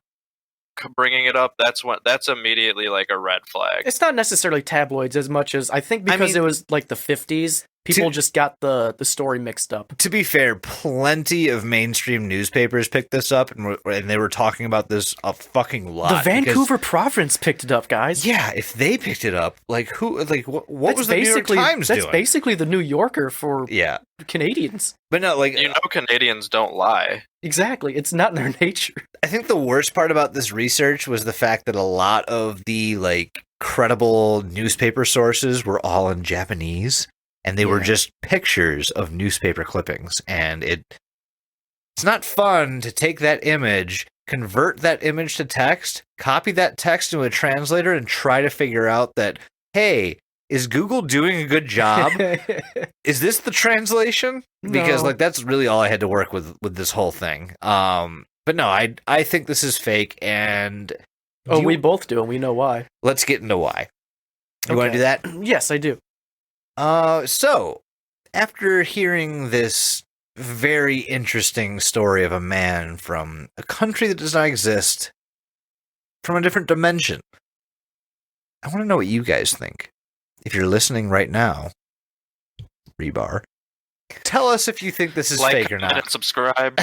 bringing it up, that's immediately like a red flag. It's not necessarily tabloids as much as I think because mean- it was like the 50s, people just got the story mixed up. To be fair, plenty of mainstream newspapers picked this up, and they were talking about this a fucking lot. The because- Vancouver Province picked it up, guys. yeah, if they picked it up, like who? Like what That's was the New York basically- Times That's doing? basically the New Yorker for Yeah, Canadians. but no, like You know, Canadians don't lie. Exactly. It's not in their nature. I think the worst part about this research was the fact that a lot of the like credible newspaper sources were all in Japanese, and they were Yeah. just pictures of newspaper clippings, and it's not fun to take that image, convert that image to text, copy that text into a translator, and try to figure out that, hey, is Google doing a good job? Is this the translation? Because No. like that's really all I had to work with this whole thing. But no, I think this is fake, and Oh, you- we both do, and we know why. let's get into why. You want to Okay. do that? Yes, I do. So after hearing this very interesting story of a man from a country that does not exist, from a different dimension, I want to know what you guys think. If you're listening right now, Rebar, tell us if you think this is Like, fake or comment, not. and subscribe.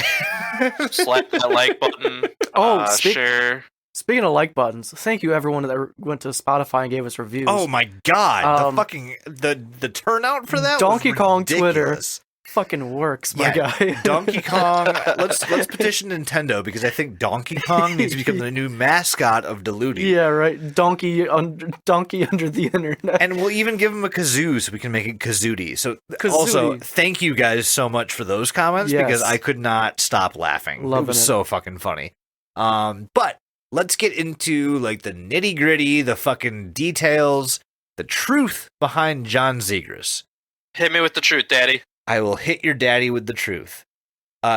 Slap that like button. Oh, Share. speaking of like buttons, thank you everyone that went to Spotify and gave us reviews. Oh my god! Um, The fucking the turnout for that. Donkey was Kong Twitter. ridiculous. Fucking works, my Yeah, guy. Donkey Kong. Let's petition Nintendo because I think Donkey Kong needs to become the new mascot of Diluti. Yeah, right. Donkey under the internet. And we'll even give him a kazoo so we can make it Kazooty. So Kazooty. also, thank you guys so much for those comments Yes. because I could not stop laughing. Loving it was it. so fucking funny. But let's get into like the nitty gritty, the fucking details, the truth behind John Zegrus. Hit me with the truth, Daddy. I will hit your daddy with the truth.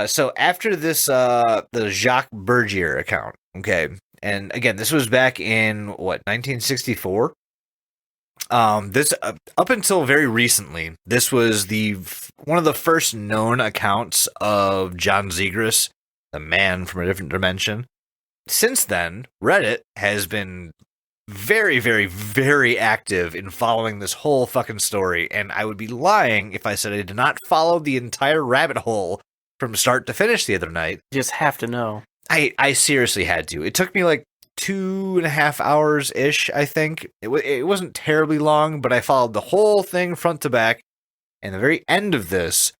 So after this, the Jacques Bergier account, okay, and again, this was back in what 1964. This up until very recently, this was one of the first known accounts of John Zegrus, the man from a different dimension. Since then, Reddit has been very, very, very active in following this whole fucking story, and I would be lying if I said I did not follow the entire rabbit hole from start to finish the other night. You just have to know. I seriously had to. It took me like 2.5 hours ish, I think. It wasn't terribly long, but I followed the whole thing front to back. And the very end of this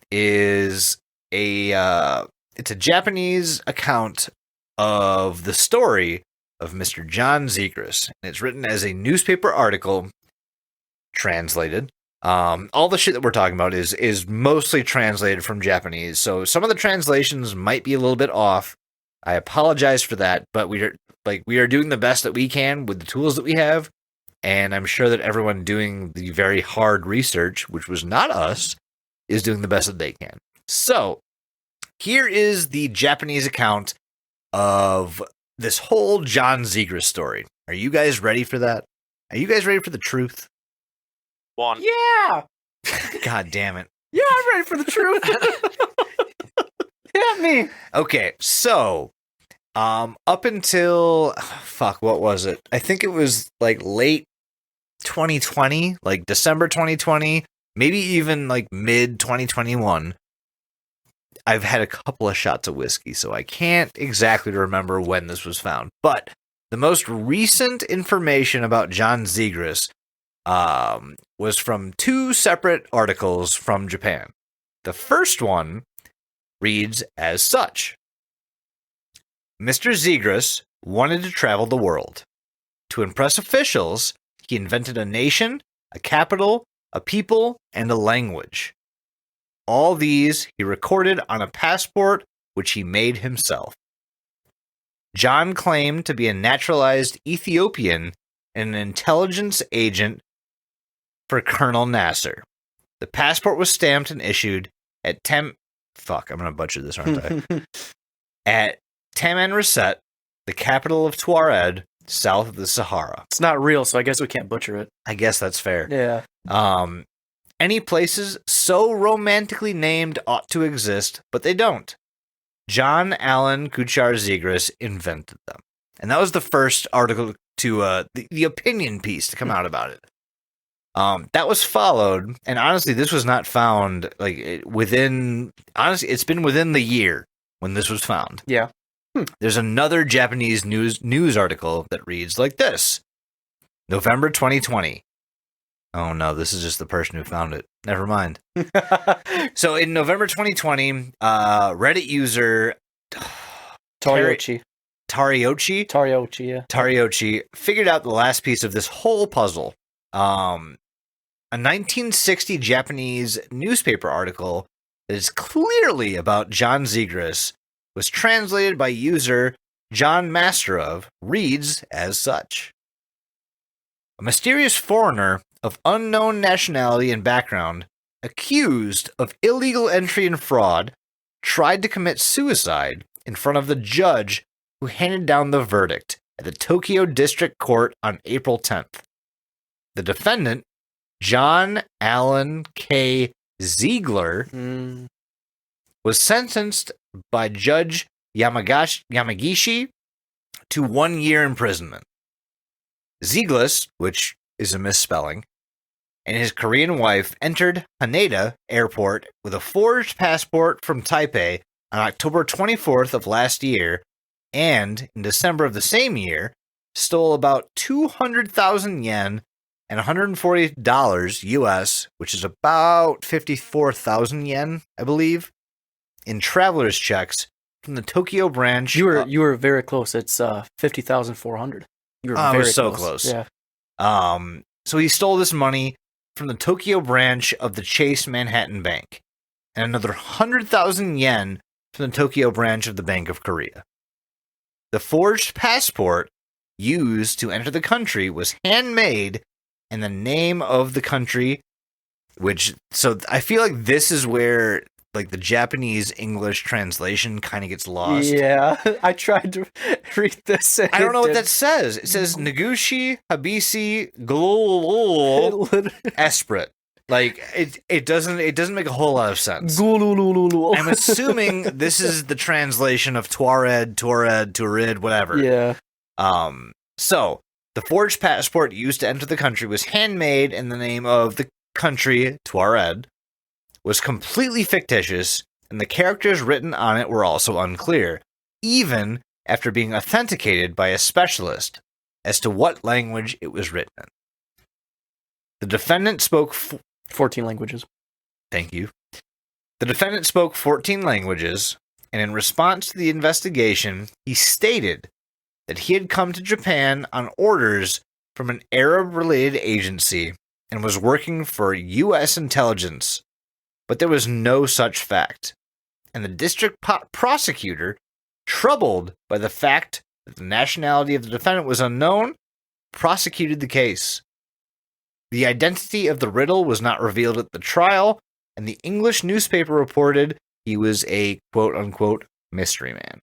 is it's a Japanese account of the story of Mr. John Zegrus. And it's written as a newspaper article, translated. All the shit that we're talking about is mostly translated from Japanese. So some of the translations might be a little bit off. I apologize for that, but we are doing the best that we can with the tools that we have, and I'm sure that everyone doing the very hard research, which was not us, is doing the best that they can. So, here is the Japanese account of this whole John Zegrus story. Are you guys ready for that? Are you guys ready for the truth? One. Yeah! God damn it. Yeah, I'm ready for the truth. Hit me. Okay, so up until what was it? I think it was like late 2020, like December 2020, maybe even like mid 2021. I've had a couple of shots of whiskey, so I can't exactly remember when this was found. But the most recent information about John Zegrus was from 2 separate articles from Japan. The first one reads as such. Mr. Zegrus wanted to travel the world. To impress officials, he invented a nation, a capital, a people, and a language. All these he recorded on a passport which he made himself. John claimed to be a naturalized Ethiopian and an intelligence agent for Colonel Nasser. The passport was stamped and issued at I'm going to butcher this, aren't I? At Tamanrasset, the capital of Tuareg, south of the Sahara. It's not real, so I guess we can't butcher it. I guess that's fair. Yeah. Any places so romantically named ought to exist, but they don't. John Allen Kuchar Zegrus invented them. And that was the first article to, the opinion piece to come out about it. That was followed, and honestly, this was not found, it's been within the year when this was found. Yeah. There's another Japanese news article that reads like this. November 2020. Oh no, this is just the person who found it. Never mind. So in November 2020, Reddit user Tariochi, yeah. Tariochi figured out the last piece of this whole puzzle. A 1960 Japanese newspaper article that is clearly about John Zegrus was translated by user John Masterov, reads as such. A mysterious foreigner of unknown nationality and background, accused of illegal entry and fraud, tried to commit suicide in front of the judge who handed down the verdict at the Tokyo District Court on April 10th. The defendant, John Allen K. Ziegler, was sentenced by Judge Yamagishi to 1 year imprisonment. Zegrus, which is a misspelling, and his Korean wife entered Haneda Airport with a forged passport from Taipei on October 24th of last year, and in December of the same year, stole about 200,000 yen and $140 US, which is about 54,000 yen, I believe, in traveler's checks from the Tokyo branch. You were very close. It's 50,400. You were I very was so close. Yeah. So he stole this money from the Tokyo branch of the Chase Manhattan Bank, and another 100,000 yen from the Tokyo branch of the Bank of Korea. The forged passport used to enter the country was handmade in the name of the country, so I feel like this is where like the Japanese English translation kind of gets lost. Yeah, I tried to read this. I don't know what that says. It says Nagushi Habisi Glul Esprit. Like it doesn't make a whole lot of sense. I'm assuming this is the translation of Tuareg, whatever. Yeah. So The forged passport used to enter the country was handmade in the name of the country, Tuareg, was completely fictitious, and the characters written on it were also unclear, even after being authenticated by a specialist as to what language it was written in. The defendant spoke 14 languages. Thank you. The defendant spoke 14 languages, and in response to the investigation, he stated that he had come to Japan on orders from an Arab-related agency and was working for U.S. intelligence, but there was no such fact. And the district prosecutor, troubled by the fact that the nationality of the defendant was unknown, prosecuted the case. The identity of the riddle was not revealed at the trial, and the English newspaper reported he was a quote-unquote mystery man.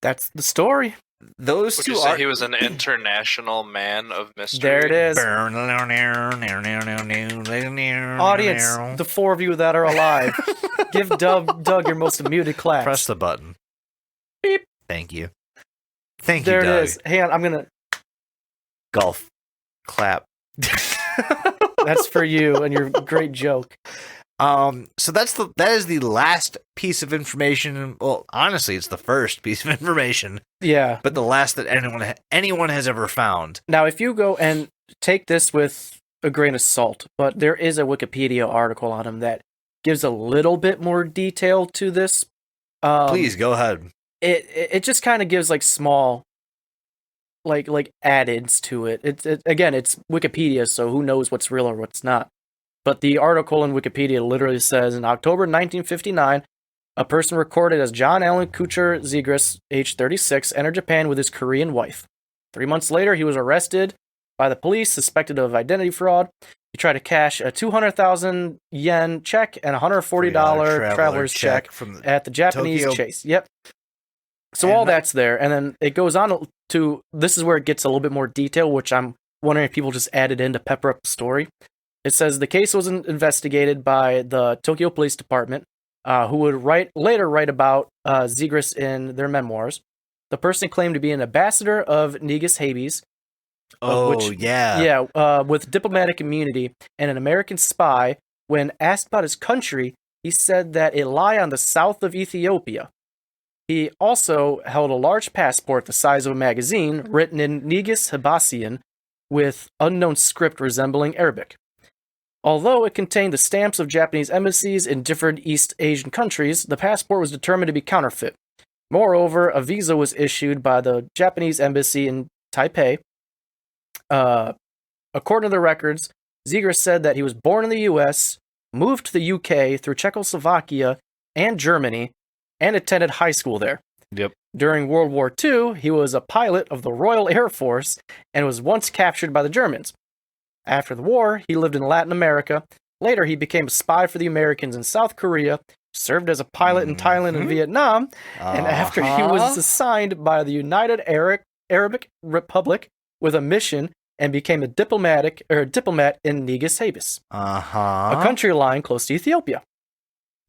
That's the story. Those Would two you say are... he was an international man of mystery? There it is. Audience, the four of you that are alive, give Doug your most muted claps. Press the button. Beep. Thank you. Thank you, There Doug. it is. Hang on, I'm going to... Golf. Clap. That's for you and your great joke. So that is the last piece of information. Well, honestly, it's the first piece of information, Yeah. but the last that anyone has ever found. Now, if you go and take this with a grain of salt, but there is a Wikipedia article on him that gives a little bit more detail to this. Please go ahead. It just kind of gives like small, like add-ins to it. Again, it's Wikipedia, so who knows what's real or what's not. But the article in Wikipedia literally says, in October 1959, a person recorded as John Allen Kuchar Zegrus, age 36, entered Japan with his Korean wife. 3 months later, he was arrested by the police, suspected of identity fraud. He tried to cash a 200,000 yen check and a $140 traveler's check from at the Japanese Tokyo. Chase. Yep. So And all that's there, and then it goes on to, this is where it gets a little bit more detail, which I'm wondering if people just added in to pepper up the story. It says the case was investigated by the Tokyo Police Department, who would later write about Zegrus in their memoirs. The person claimed to be an ambassador of Negus Habes. With diplomatic immunity and an American spy. When asked about his country, he said that it lay on the south of Ethiopia. He also held a large passport the size of a magazine, written in Negus Habasian, with unknown script resembling Arabic. Although it contained the stamps of Japanese embassies in different East Asian countries, the passport was determined to be counterfeit. Moreover, a visa was issued by the Japanese embassy in Taipei. According to the records, Zegrus said that he was born in the U.S., moved to the UK through Czechoslovakia and Germany, and attended high school there. Yep. During World War II, he was a pilot of the Royal Air Force and was once captured by the Germans. After the war, he lived in Latin America. Later, he became a spy for the Americans in South Korea, served as a pilot in Thailand and Vietnam, and after he was assigned by the United Arab Republic with a mission and became a diplomat in Negus Habes, a country lying close to Ethiopia.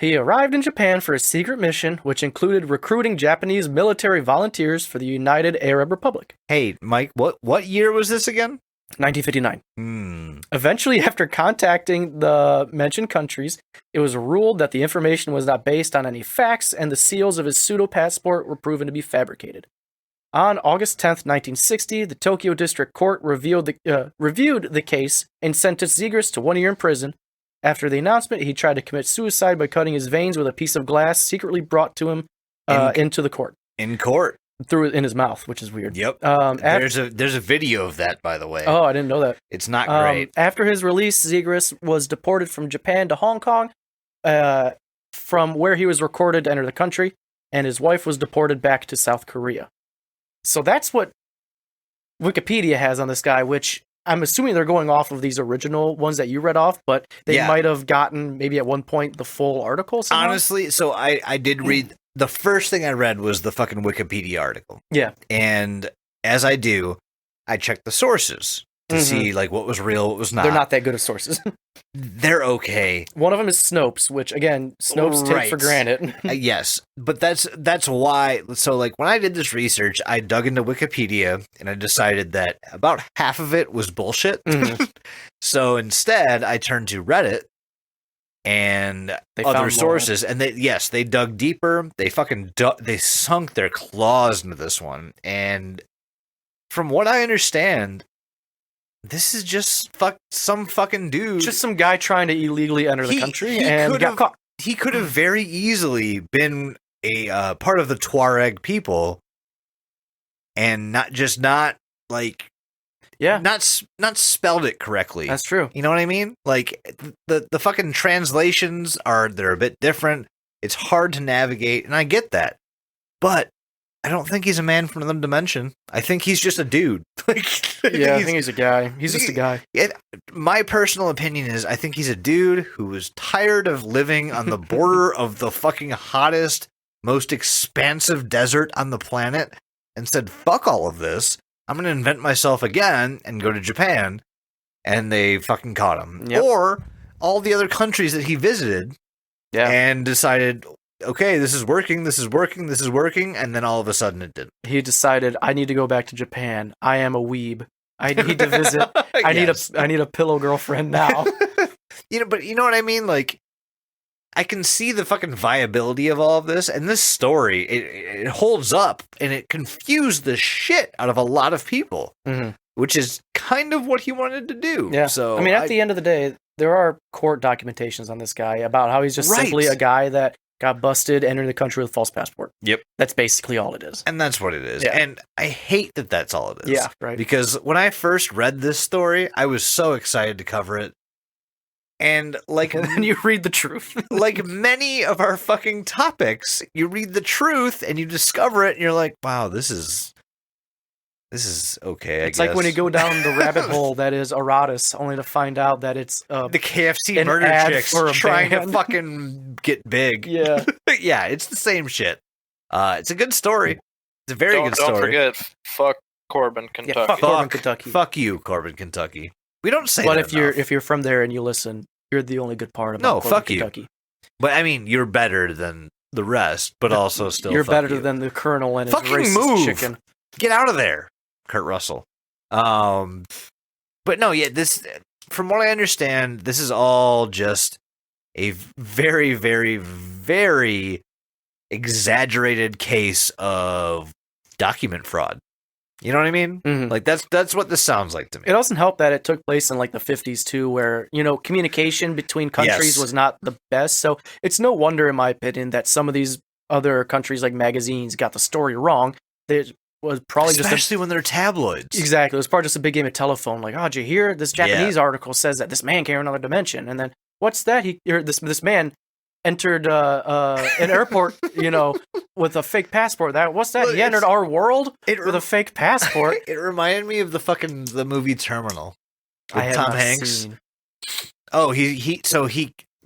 He arrived in Japan for a secret mission, which included recruiting Japanese military volunteers for the United Arab Republic. Hey, Mike, what year was this again? 1959. Eventually, after contacting the mentioned countries, it was ruled that the information was not based on any facts, and the seals of his pseudo-passport were proven to be fabricated. On August 10th, 1960, the Tokyo District Court reviewed the case and sentenced Zegrus to 1 year in prison. After the announcement, he tried to commit suicide by cutting his veins with a piece of glass secretly brought to him into the court. In court? In his mouth, which is weird. Yep. There's a video of that, by the way. Oh, I didn't know that. It's not great. After his release, Zegrus was deported from Japan to Hong Kong, from where he was recorded to enter the country, and his wife was deported back to South Korea. So that's what Wikipedia has on this guy, which I'm assuming they're going off of these original ones that you read off, but they might have gotten maybe at one point the full article somehow. Honestly, so I did read... The first thing I read was the fucking Wikipedia article. Yeah. And as I do, I checked the sources. to see like what was real, what was not. They're not that good of sources. They're okay. One of them is Snopes, which again, Snopes take for granted. Yes, but that's why. So like when I did this research, I dug into Wikipedia and I decided that about half of it was bullshit. So instead, I turned to Reddit and other sources, and they dug deeper. They fucking they sunk their claws into this one, and from what I understand, this is just some fucking dude. Just some guy trying to illegally enter the country and got caught. He could have very easily been a part of the Tuareg people and not spelled it correctly. That's true. You know what I mean? Like the fucking translations they're a bit different. It's hard to navigate, and I get that. But I don't think he's a man from another dimension. I think he's just a dude. I think he's a guy. He's just a guy. My personal opinion is I think he's a dude who was tired of living on the border of the fucking hottest, most expansive desert on the planet and said, fuck all of this. I'm going to invent myself again and go to Japan. And they fucking caught him. Yep. Or all the other countries that he visited and decided, okay, this is working, and then all of a sudden it didn't. He decided, I need to go back to Japan. I am a weeb. I need to visit. I need a pillow girlfriend now. But you know what I mean? Like, I can see the fucking viability of all of this, and this story, it holds up, and it confused the shit out of a lot of people, which is kind of what he wanted to do. Yeah. So I mean, at the end of the day, there are court documentations on this guy about how he's just simply a guy that got busted entering the country with a false passport. Yep. That's basically all it is. And that's what it is. Yeah. And I hate that that's all it is. Yeah, right. Because when I first read this story, I was so excited to cover it. And like... And then you read the truth. Like many of our fucking topics, you read the truth and you discover it and you're like, wow, this is okay, I guess. It's like when you go down the rabbit hole that is Aratus, only to find out that it's the KFC murder chicks trying to fucking get big. Yeah. Yeah, it's the same shit. It's a good story. It's a very good story. Don't forget, fuck Corbin, Kentucky. Yeah, fuck Corbin, Kentucky. Fuck you, Corbin, Kentucky. We don't say but that if you're from there and you listen, you're the only good part about Corbin, fuck Kentucky. You. But I mean, you're better than the rest, but also still you're better than the Colonel and his fucking racist chicken. Get out of there, Kurt Russell. But no, this, from what I understand, this is all just a very, very, very exaggerated case of document fraud. You know what I mean? Mm-hmm. Like that's what this sounds like to me. It doesn't help that it took place in like the 50s too, where communication between countries was not the best. So it's no wonder, in my opinion, that some of these other countries like magazines got the story wrong. It was probably especially when they're tabloids. Exactly, it was probably just a big game of telephone. Like, oh, did you hear this Japanese article says that this man came from another dimension, and then what's that? This man entered an airport, with a fake passport. What's that? He entered our world with a fake passport. It reminded me of the movie Terminal with Tom Hanks. Oh, he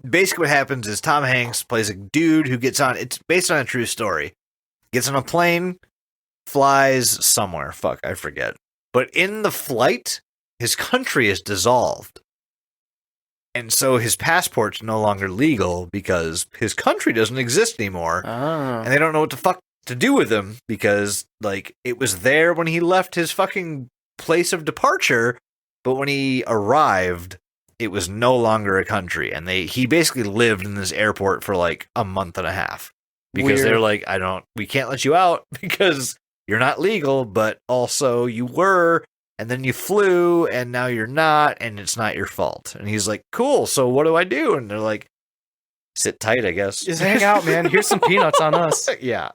basically what happens is Tom Hanks plays a dude who gets on. It's based on a true story. Gets on a plane, flies somewhere. Fuck, I forget. But in the flight, his country is dissolved. And so his passport's no longer legal because his country doesn't exist anymore. Oh. And they don't know what the fuck to do with him because, like, it was there when he left his fucking place of departure, but when he arrived, it was no longer a country. And he basically lived in this airport for, like, a month and a half. Because they're like, we can't let you out because you're not legal, but also you were, and then you flew, and now you're not, and it's not your fault. And he's like, cool, so what do I do? And they're like, sit tight, I guess. Just hang out, man. Here's some peanuts on us. Yeah.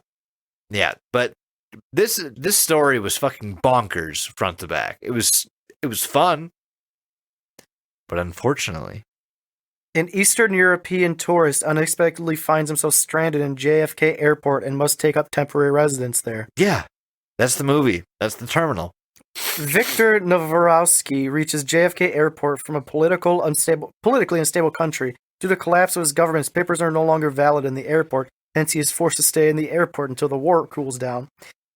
Yeah, but this story was fucking bonkers front to back. It was fun, but unfortunately. An Eastern European tourist unexpectedly finds himself stranded in JFK Airport and must take up temporary residence there. Yeah, that's the movie. That's the Terminal. Viktor Novorowski reaches JFK Airport from a politically unstable country. Due to the collapse of his government, his papers are no longer valid in the airport, hence he is forced to stay in the airport until the war cools down.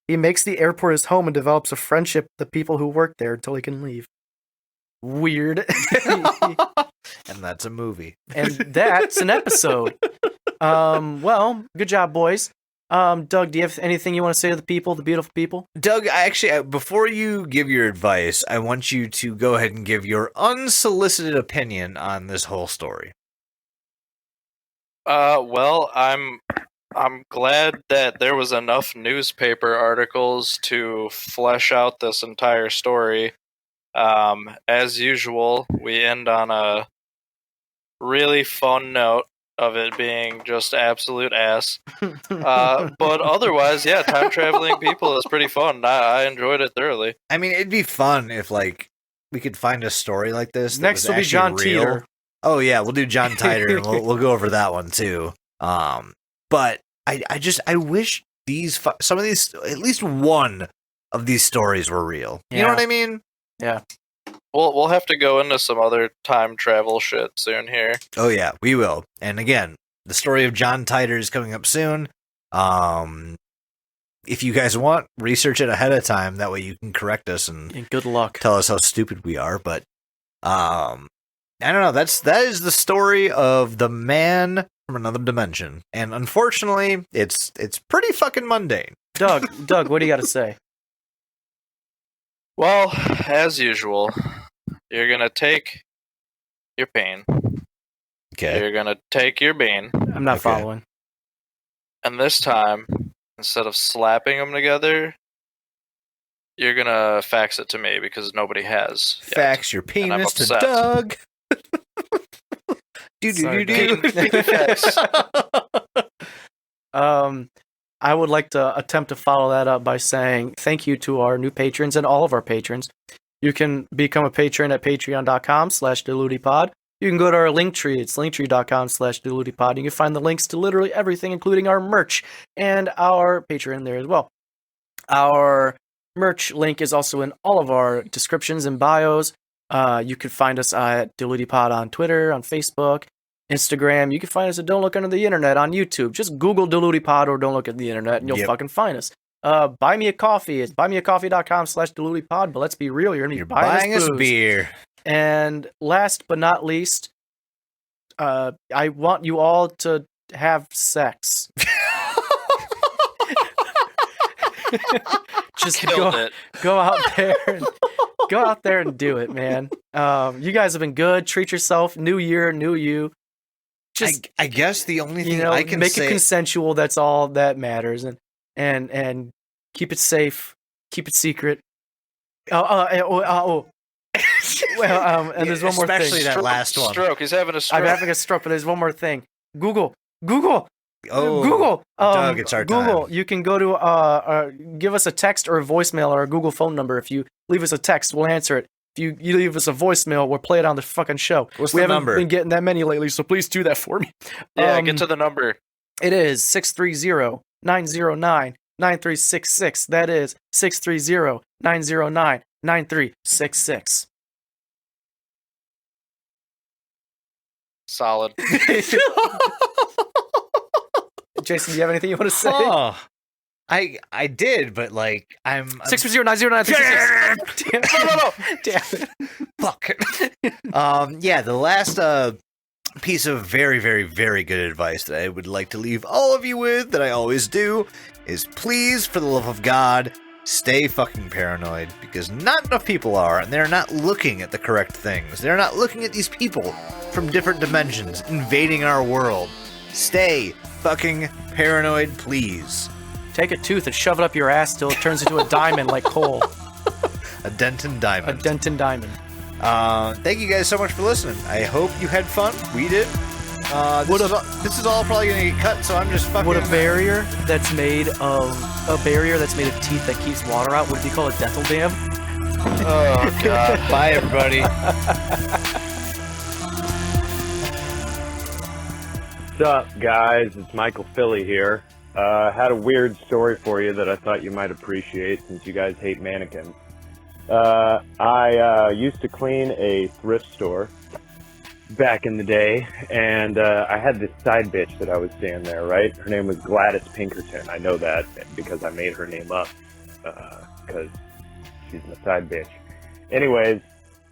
He makes the airport his home and develops a friendship with the people who work there until he can leave. weird. And that's a movie. And that's an episode. Well, good job, boys. Doug, do you have anything you want to say to the people, the beautiful people? Doug, before you give your advice, I want you to go ahead and give your unsolicited opinion on this whole story. Well, I'm glad that there was enough newspaper articles to flesh out this entire story. As usual, we end on a really fun note of it being just absolute ass. But otherwise, yeah, time traveling people is pretty fun. I enjoyed it thoroughly. I mean, it'd be fun if like we could find a story like this. Next will be John Teeter. Oh yeah, we'll do John Titor, and we'll go over that one too. But I wish some of these, at least one of these stories were real. You know what I mean? Yeah. We'll have to go into some other time travel shit soon here. Oh yeah, we will. And again, the story of John Titor is coming up soon. If you guys want, research it ahead of time. That way you can correct us and good luck. Tell us how stupid we are. But I don't know. That is the story of the man from another dimension. And unfortunately, it's pretty fucking mundane. Doug, what do you got to say? Well, as usual, you're gonna take your pain. Okay. You're gonna take your bean. I'm not following. And this time, instead of slapping them together, you're gonna fax it to me because nobody has. Fax your penis to Doug. I would like to attempt to follow that up by saying thank you to our new patrons and all of our patrons. You can become a patron at patreon.com/deludipod. You can go to our link tree. It's linktree.com/deludipod. You can find the links to literally everything, including our merch and our Patreon there as well. Our merch link is also in all of our descriptions and bios. You can find us at Deludipod on Twitter, on Facebook, Instagram. You can find us at Don't Look Under the Internet on YouTube. Just Google Deludipod or Don't Look at the Internet and you'll fucking find us. Buy me a coffee. It's buymeacoffee.com/deludipod. But let's be real, you're buying us beer. And last but not least, I want you all to have sex. Just go out there and do it, man. You guys have been good. Treat yourself. New year, new you. Just I guess the only thing I can make say, it consensual. That's all that matters, and keep it safe. Keep it secret. Well, and there's one more thing. Especially that last one. Stroke. He's having a stroke. I'm having a stroke, but there's one more thing. Google. Oh, Google. Doug, it's our Google. time. You can go to give us a text or a voicemail or a Google phone number. If you leave us a text, we'll answer it. If you leave us a voicemail, we'll play it on the fucking show. What's we the haven't number? been getting that many lately, so please do that for me. Yeah, get to the number. It is 630-909-9366. That is 630-909-9366. Solid. Jason, do you have anything you want to say? Oh, I did, but like I'm 630-909-9366. Damn it. Fuck. Yeah, the last piece of very, very, very good advice that I would like to leave all of you with, that I always do, is please, for the love of God, stay fucking paranoid, because not enough people are, and they're not looking at the correct things. They're not looking at these people from different dimensions invading our world. Stay fucking paranoid, please. Take a tooth and shove it up your ass till it turns into a diamond like coal. A Denton diamond. A Denton diamond. Thank you guys so much for listening. I hope you had fun. We did. This is all probably gonna get cut, so I'm just fucking. Would a barrier that's made of teeth that keeps water out, would it be called a dental dam? Oh god. Bye everybody. What's up, guys? It's Michael Philly here. Had a weird story for you that I thought you might appreciate since you guys hate mannequins. I used to clean a thrift store back in the day, and I had this side bitch that I was seeing there, right? Her name was Gladys Pinkerton. I know that because I made her name up because she's my side bitch. Anyways,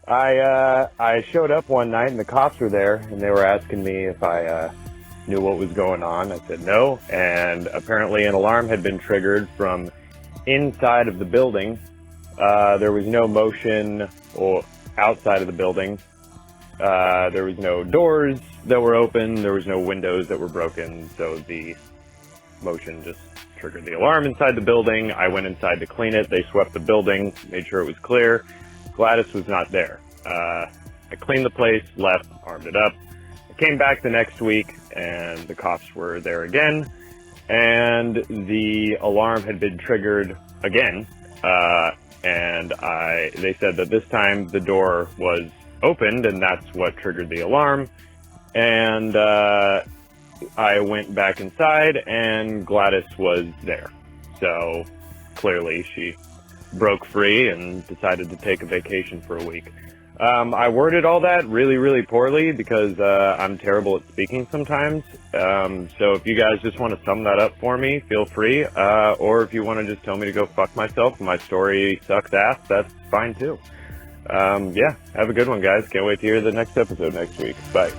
I showed up one night and the cops were there and they were asking me if I knew what was going on. I said no, and apparently an alarm had been triggered from inside of the building. There was no motion or outside of the building. There was no doors that were open. There was no windows that were broken. So the motion just triggered the alarm inside the building. I went inside to clean it. They swept the building, made sure it was clear. Gladys was not there. I cleaned the place, left, armed it up. I came back the next week and the cops were there again. And the alarm had been triggered again. And they said that this time the door was opened and that's what triggered the alarm. And I went back inside and Gladys was there. So clearly she broke free and decided to take a vacation for a week. I worded all that really, really poorly because I'm terrible at speaking sometimes. So if you guys just want to sum that up for me, feel free. Or if you want to just tell me to go fuck myself and my story sucks ass, that's fine too. Yeah, have a good one, guys. Can't wait to hear the next episode next week. Bye.